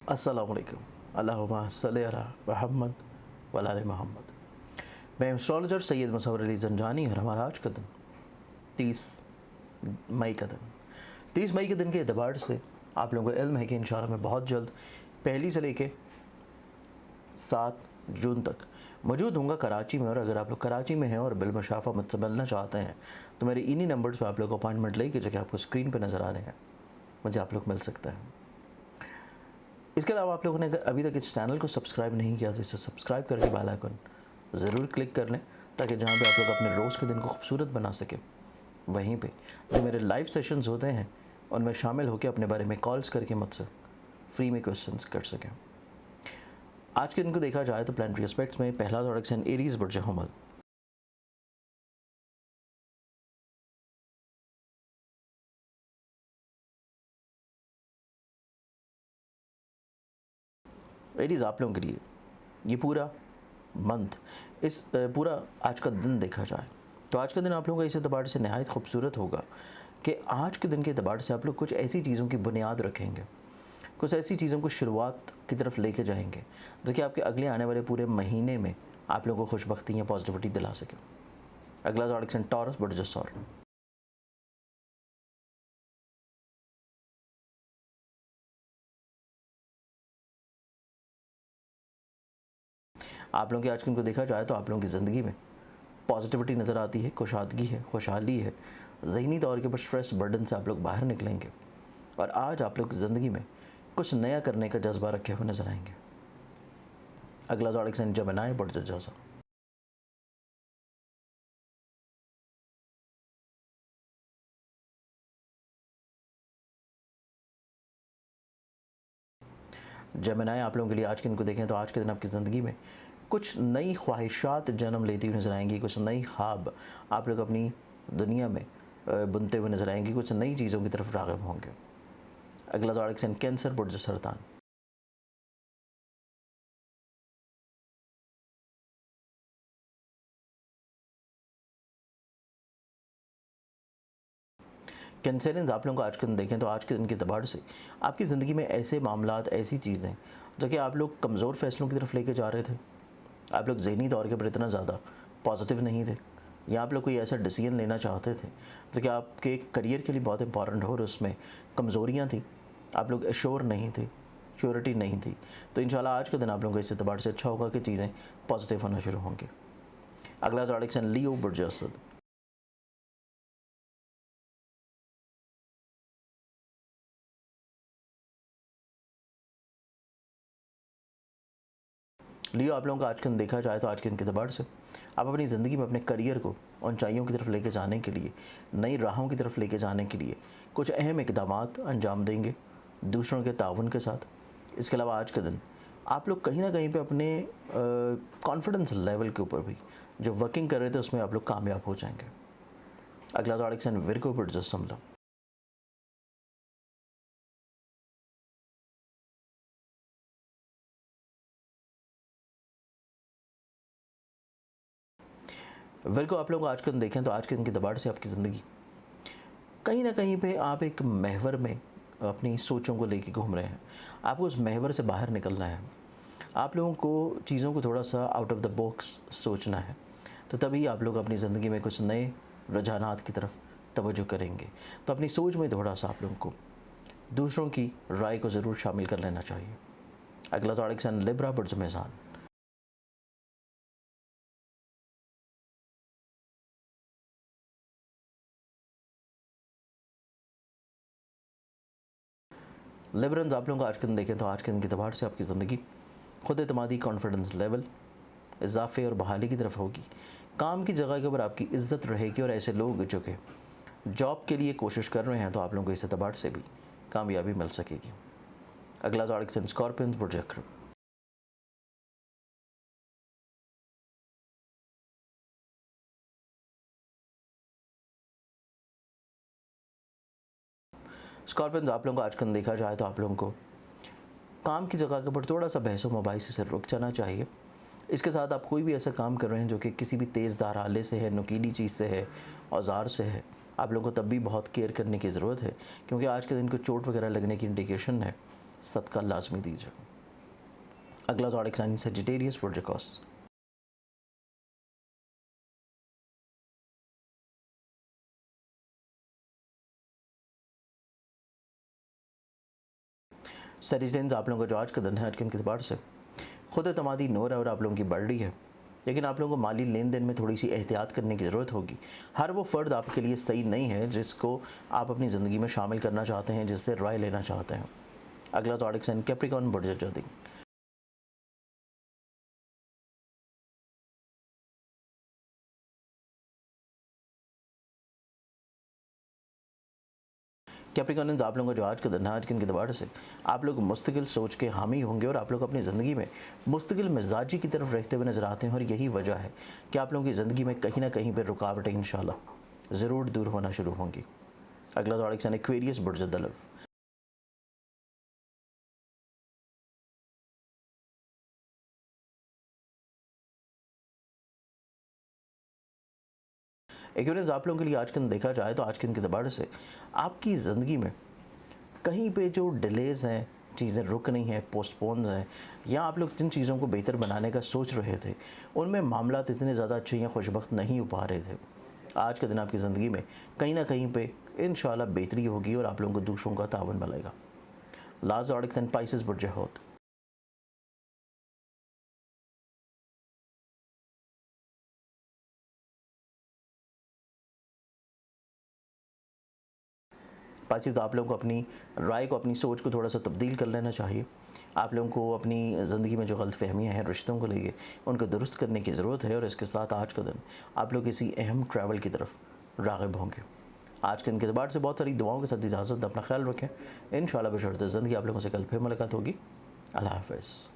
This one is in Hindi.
अस्सलामुअलैकुम। अल्लाहुम्मा सल्लि अला मुहम्मद व अला आलि मुहम्मद। मैं एस्ट्रोलॉजर सैयद मुसव्वर अली ज़ंजानी और हमारा आज का दिन 30 मई का दिन 30 मई के दिन के एतबार से आप लोगों को इल्म है कि इंशाअल्लाह मैं बहुत जल्द पहली से लेके 7 जून तक मौजूद हूँगा कराची में। और अगर आप लोग कराची में हैं और बिलमुशाफ़ा मुझसे मिलना चाहते हैं तो मेरे इन्हीं नंबर्स पर आप लोग अपॉइंटमेंट लेके जो कि आपको स्क्रीन पर नज़र आ रहे हैं मुझे आप लोग मिल सकते हैं। इसके अलावा आप लोगों ने अगर अभी तक इस चैनल को सब्सक्राइब नहीं किया तो इसे सब्सक्राइब करके बेल आइकन ज़रूर क्लिक कर लें ताकि जहाँ पे आप लोग अपने रोज़ के दिन को खूबसूरत बना सकें वहीं पे जो मेरे लाइव सेशंस होते हैं उनमें शामिल होकर अपने बारे में कॉल्स करके मुझसे फ्री में क्वेश्चंस कर सकें। आज के दिन को देखा जाए तो प्लानिटरी एस्पेक्ट्स में पहला ज़ोडिक साइन एरीज़ बुर्ज हमल, एरीज़ आप लोगों के लिए ये पूरा मंथ इस पूरा आज का दिन देखा जाए तो आज का दिन आप लोगों का इस एतबार से नहायत खूबसूरत होगा कि आज के दिन के एतबार से आप लोग कुछ ऐसी चीज़ों की बुनियाद रखेंगे, कुछ ऐसी चीज़ों को शुरुआत की तरफ लेके जाएंगे जो कि आपके अगले आने वाले पूरे महीने में आप लोगों को खुशबख्ती या पॉजिटिविटी दिला सके। अगला ज़ोडिक साइन टॉरस बुर्ज सौर। आप लोगों की आज के दिन को देखा जाए तो आप लोगों की ज़िंदगी में पॉजिटिविटी नज़र आती है, कुशादगी है, खुशहाली है, ज़हनी तौर के ऊपर स्ट्रेस बर्डन से आप लोग बाहर निकलेंगे और आज आप लोग ज़िंदगी में कुछ नया करने का जज्बा रखे हुए नजर आएंगे। अगला ज़ोडिक साइन जमिनी बुर्ज जौज़ा। जमिनी आप लोगों के लिए आज के दिन को देखें तो आज के दिन आपकी ज़िंदगी में कुछ नई ख्वाहिशात जन्म लेती हुई नज़र आएंगी, कुछ नई ख्वाब आप लोग अपनी दुनिया में बुनते हुए नज़र आएंगी, कुछ नई चीज़ों की तरफ राग़िब होंगे। अगला ज़ोडिक साइन कैंसर बुर्ज सरतान। कैंसरियंस आप लोगों को आज के दिन देखें तो आज के दिन के एतबार से आपकी ज़िंदगी में ऐसे मामलात, ऐसी चीज़ें जो कि आप लोग कमज़ोर फैसलों की तरफ लेके जा रहे थे, आप लोग ज़हनी तौर के ऊपर इतना ज़्यादा पॉजिटिव नहीं थे, या आप लोग कोई ऐसा डिसीजन लेना चाहते थे जो कि आपके करियर के लिए बहुत इंपॉर्टेंट हो और उसमें कमज़ोरियाँ थी, आप लोग एश्योर नहीं थे, श्योरिटी नहीं थी, तो इंशाल्लाह आज का दिन आप लोगों को इस एतबार से अच्छा होगा कि चीज़ें पॉजिटिव होना शुरू होंगी। अगला ज़ोडिक साइन लियो बुर्ज असद। लियो आप लोगों का आज के दिन देखा जाए तो आज के दिन के एतबार से आप अपनी ज़िंदगी में अपने करियर को ऊंचाइयों की तरफ लेके जाने के लिए, नई राहों की तरफ लेके जाने के लिए कुछ अहम इक़दामात अंजाम देंगे दूसरों के ताउन के साथ। इसके अलावा आज का दिन आप लोग कहीं ना कहीं पे अपने कॉन्फिडेंस लेवल के ऊपर भी जो वर्किंग कर रहे थे उसमें आप लोग कामयाब हो जाएंगे। अगला ज़ोडिक साइन विर्गो बुर्ज समला। विर्गो आप लोग आज के दिन देखें तो आज के दिन के एतबार से आपकी ज़िंदगी कहीं ना कहीं पे आप एक महवर में अपनी सोचों को लेके घूम रहे हैं, आपको उस महवर से बाहर निकलना है, आप लोगों को चीज़ों को थोड़ा सा आउट ऑफ द बॉक्स सोचना है, तो तभी आप लोग अपनी ज़िंदगी में कुछ नए रुझानात की तरफ तवज्जो करेंगे। तो अपनी सोच में थोड़ा सा आप लोगों को दूसरों की राय को ज़रूर शामिल कर लेना चाहिए। अगला ज़ोडिक साइन लिब्रा बुर्ज मेज़ान। लिब्रन्स आप लोगों को आज के दिन देखें तो आज के दिन के एतबार से आपकी ज़िंदगी खुद एतमादी, कॉन्फिडेंस लेवल इजाफे और बहाली की तरफ होगी, काम की जगह के ऊपर आपकी इज्जत रहेगी और ऐसे लोग जो कि जॉब के लिए कोशिश कर रहे हैं तो आप लोगों को इस एतबार से भी कामयाबी मिल सकेगी। अगला ज़ोडिक साइन स्कॉर्पियंस बुर्ज अक़रब। स्कॉर्पियंस आप लोगों को आज का दिन देखा जाए तो आप लोगों को काम की जगह के ऊपर थोड़ा सा बहस व मुबाहिसे से रुक जाना चाहिए। इसके साथ आप कोई भी ऐसा काम कर रहे हैं जो कि किसी भी तेज़धार आले से है, नुकीली चीज़ से है, औजार से है, आप लोगों को तब भी बहुत केयर करने की ज़रूरत है क्योंकि आज के दिन को चोट वगैरह लगने की इंडिकेशन है। सदका लाजमी दीजिए। अगला ज़ोडिक साइन सेजिटेरियस प्रोजेकॉस। सेजिटेरियंस आप लोगों का जो आज का दिन है, आज के एतबार से खुद एतमादी नूर है और आप लोगों की बढ़ रही है, लेकिन आप लोगों को माली लेन देन में थोड़ी सी एहतियात करने की ज़रूरत होगी। हर वो फ़र्द आपके लिए सही नहीं है जिसको आप अपनी ज़िंदगी में शामिल करना चाहते हैं, जिससे राय लेना चाहते हैं। अगला ज़ोडिक साइन कैप्रिकॉर्न बुर्ज जदी। कैप्रिकॉर्नियंस आप लोगों का जो आज का दिन है, आज के एतबार से आप लोग मुस्तकिल सोच के हामी होंगे और आप लोग अपनी ज़िंदगी में मुस्तकिल मिजाजी की तरफ रहते हुए नज़र आते हैं, और यही वजह है कि आप लोगों की ज़िंदगी में कहीं ना कहीं पर रुकावटें इंशाल्लाह ज़रूर दूर होना शुरू होंगी। अगला ज़ोडिक साइन एक्वेरियस बुर्ज दलव। एक्वेरियंस आप लोगों के लिए आज के दिन देखा जाए तो आज के दिन के एतबार से आपकी ज़िंदगी में कहीं पे जो डिलेज़ हैं, चीज़ें रुक नहीं हैं, पोस्टपोन्स हैं, या आप लोग जिन चीज़ों को बेहतर बनाने का सोच रहे थे उनमें मामलात इतने ज़्यादा अच्छे या खुशबख्त नहीं हो पा रहे थे। आज का दिन आपकी ज़िंदगी में कहीं ना कहीं पे इंशाल्लाह बेहतरी होगी और आप लोगों को दूसरों का तावन मिलेगा। लास्ट ज़ोडिक साइन पाइसेस बुर्ज होत। पाइसेस आप लोगों को अपनी राय को, अपनी सोच को थोड़ा सा तब्दील कर लेना चाहिए। आप लोगों को अपनी ज़िंदगी में जो गलतफहमियाँ हैं रिश्तों को लेके, उनको दुरुस्त करने की ज़रूरत है, और इसके साथ आज का दिन आप लोग किसी अहम ट्रैवल की तरफ राग़िब होंगे। आज के दिन के एतबार से बहुत सारी दुआओं के साथ इजाज़त, अपना ख्याल रखें। इंशाल्लाह बशर्ते ज़िंदगी आप लोगों से कल फिर मुलाकात होगी। अल्लाह हाफ़िज़।